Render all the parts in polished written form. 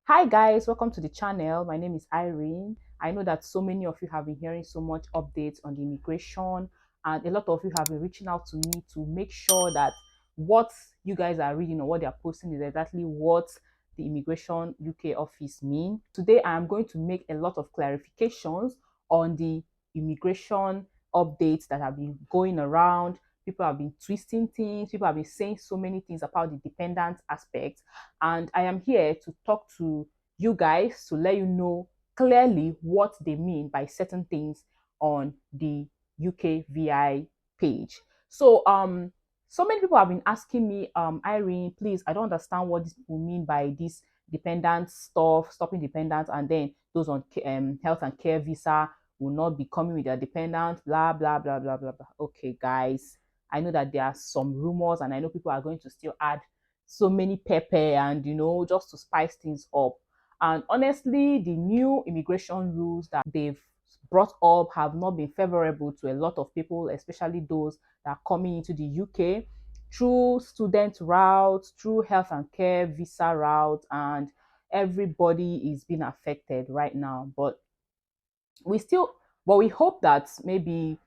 Hi guys, welcome to the channel. My name is Irene. I know that so many of you have been hearing so much updates on the immigration, and a lot of you have been reaching out to me to make sure that what you guys are reading or what they are posting is exactly what the immigration UK office mean. Today I am going to make a lot of clarifications on the immigration updates that have been going around. People have been twisting things, people have been saying so many things about the dependent aspect, and I am here to talk to you guys to let you know clearly what they mean by certain things on the UKVI page. So many people have been asking me, Irene, please, I don't understand what these people mean by this dependent stuff, stopping dependent, and then those on health and care visa will not be coming with their dependent, blah blah blah blah blah blah. Okay, guys, I know that there are some rumors, and I know people are going to still add so many pepper and just to spice things up. And honestly, the new immigration rules that they've brought up have not been favorable to a lot of people, especially those that are coming into the UK through student routes, through health and care visa route, and everybody is being affected right now. We still but we hope that maybe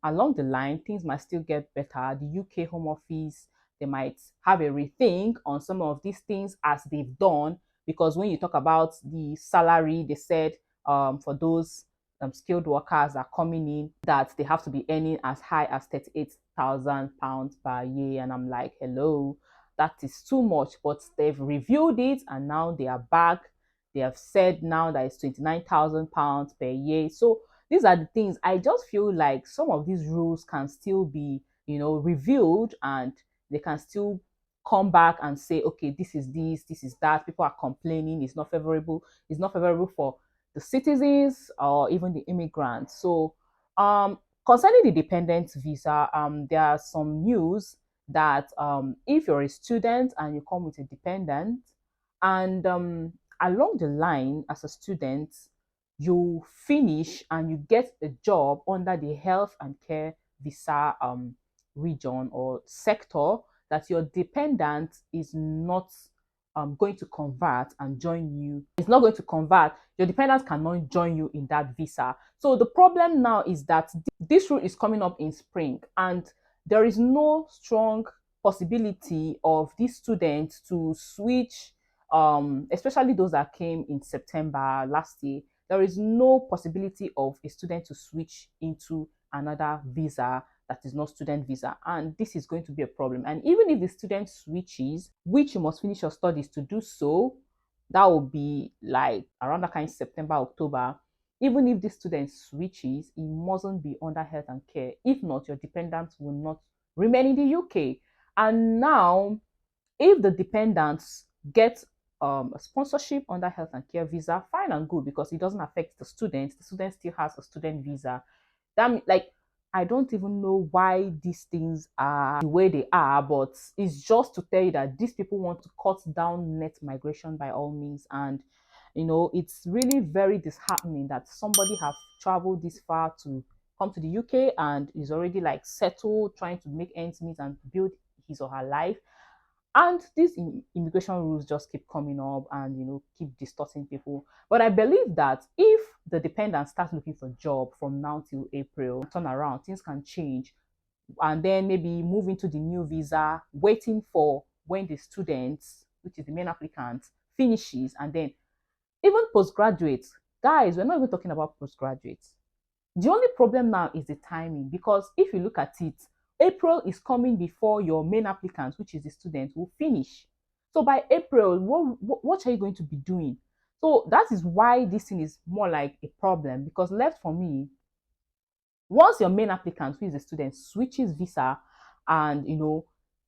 along the line things might still get better. The UK Home Office, they might have a rethink on some of these things as they've done, because when you talk about the salary, they said for those skilled workers that are coming in, that they have to be earning as high as £38,000 per year. And I'm like, hello, that is too much. But they've reviewed it and now they are back. They have said now that it's £29,000 per year. So these are the things. I just feel like some of these rules can still be, reviewed, and they can still come back and say, okay, this is that. People are complaining, it's not favorable. It's not favorable for the citizens or even the immigrants. So concerning the dependent visa, there are some news that if you're a student and you come with a dependent, and along the line as a student, you finish and you get a job under the health and care visa region or sector, that your dependent is not going to convert and join you. It's not going to convert. Your dependent cannot join you in that visa. So the problem now is that this rule is coming up in spring, and there is no strong possibility of these students to switch, especially those that came in September last year. There is no possibility of a student to switch into another visa that is not student visa, and this is going to be a problem. And even if the student switches, which you must finish your studies to do so, that will be like around that kind of September, October. Even if the student switches, it mustn't be under health and care. If not, your dependents will not remain in the UK. And now, if the dependents get a sponsorship under health and care visa, fine and good, because it doesn't affect the student. The student still has a student visa. Like, I don't even know why these things are the way they are, but it's just to tell you that these people want to cut down net migration by all means. And it's really very disheartening that somebody have traveled this far to come to the UK and is already like settled, trying to make ends meet and build his or her life, and these immigration rules just keep coming up and keep distorting people. But I believe that if the dependent start looking for a job from now till April, turn around, things can change, and then maybe move into the new visa, waiting for when the students, which is the main applicant, finishes. And then even postgraduates, guys, we're not even talking about postgraduates. The only problem now is the timing, because if you look at it, April is coming before your main applicants, which is the student, will finish. So by April, what are you going to be doing? So that is why this thing is more like a problem, because left for me, once your main applicant, who is a student, switches visa and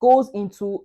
goes into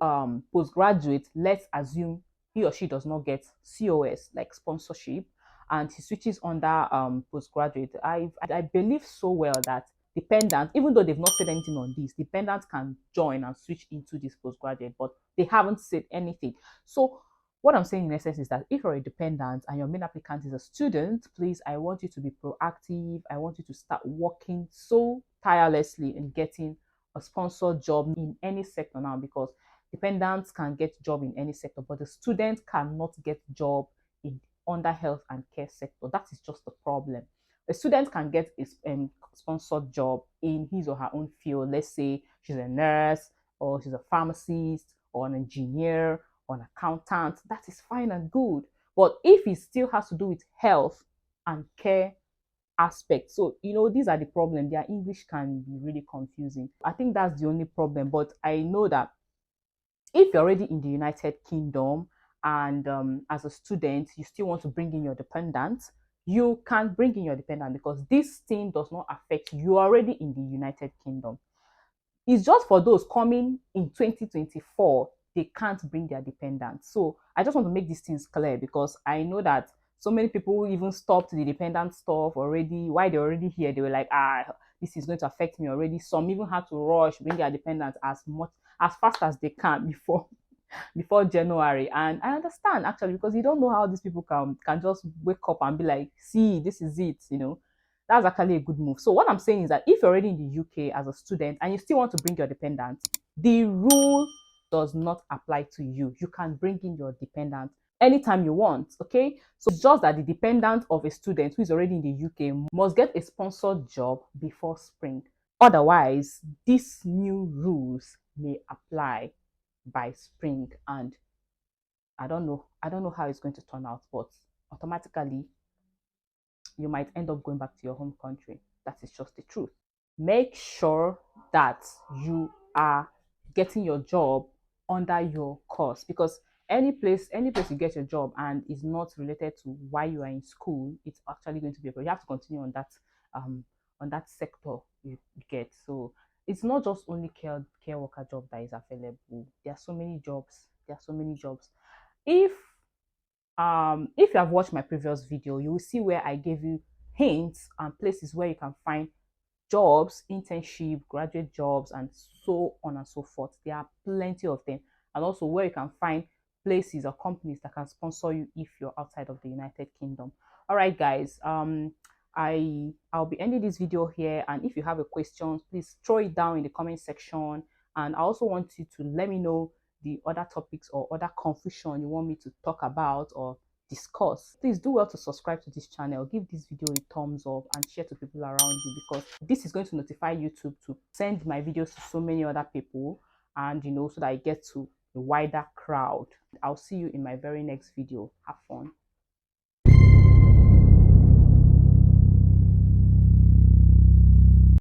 postgraduate, let's assume he or she does not get COS, like sponsorship, and he switches under postgraduate. I believe so well that dependents, even though they've not said anything on this, dependents can join and switch into this postgraduate, but they haven't said anything. So what I'm saying in essence is that if you're a dependent and your main applicant is a student, please, I want you to be proactive. I want you to start working so tirelessly in getting a sponsored job in any sector now, because Dependents can get job in any sector, but the student cannot get job in under health and care sector. That is just the problem. A student can get a sponsored job in his or her own field. Let's say she's a nurse, or she's a pharmacist, or an engineer, or an accountant. That is fine and good. But if it still has to do with health and care aspect, so these are the problem. Their English can be really confusing. I think that's the only problem. But I know that if you're already in the United Kingdom and as a student, you still want to bring in your dependent, you can bring in your dependent because this thing does not affect you. You're already in the United Kingdom. It's just for those coming in 2024, they can't bring their dependents. So I just want to make these things clear because I know that so many people even stopped the dependent stuff already. While they're already here, they were like, this is going to affect me already. Some even had to rush, bring their dependents as fast as they can before January. And I understand actually because you don't know how these people can just wake up and be like, see, this is it. That's actually a good move. So what I'm saying is that if you're already in the UK as a student and you still want to bring your dependent, the rule does not apply to you. You can bring in your dependent anytime you want, okay? So it's just that the dependent of a student who is already in the UK must get a sponsored job before spring. Otherwise, these new rules may apply by spring, and I don't know how it's going to turn out, but automatically you might end up going back to your home country. That is just the truth. Make sure that you are getting your job under your course, because any place you get your job and is not related to why you are in school, it's actually going to be a problem. You have to continue on that sector you get. So it's not just only care worker job that is available. There are so many jobs. If if you have watched my previous video, you will see where I gave you hints and places where you can find jobs, internship, graduate jobs, and so on and so forth. There are plenty of them. And also where you can find places or companies that can sponsor you if you're outside of the United Kingdom. All right, guys. I'll be ending this video here. And if you have a question, please throw it down in the comment section. And I also want you to let me know the other topics or other confusion you want me to talk about or discuss. Please do well to subscribe to this channel, give this video a thumbs up, and share to people around you, because this is going to notify YouTube to send my videos to so many other people, and so that I get to a wider crowd. I'll see you in my very next video. Have fun.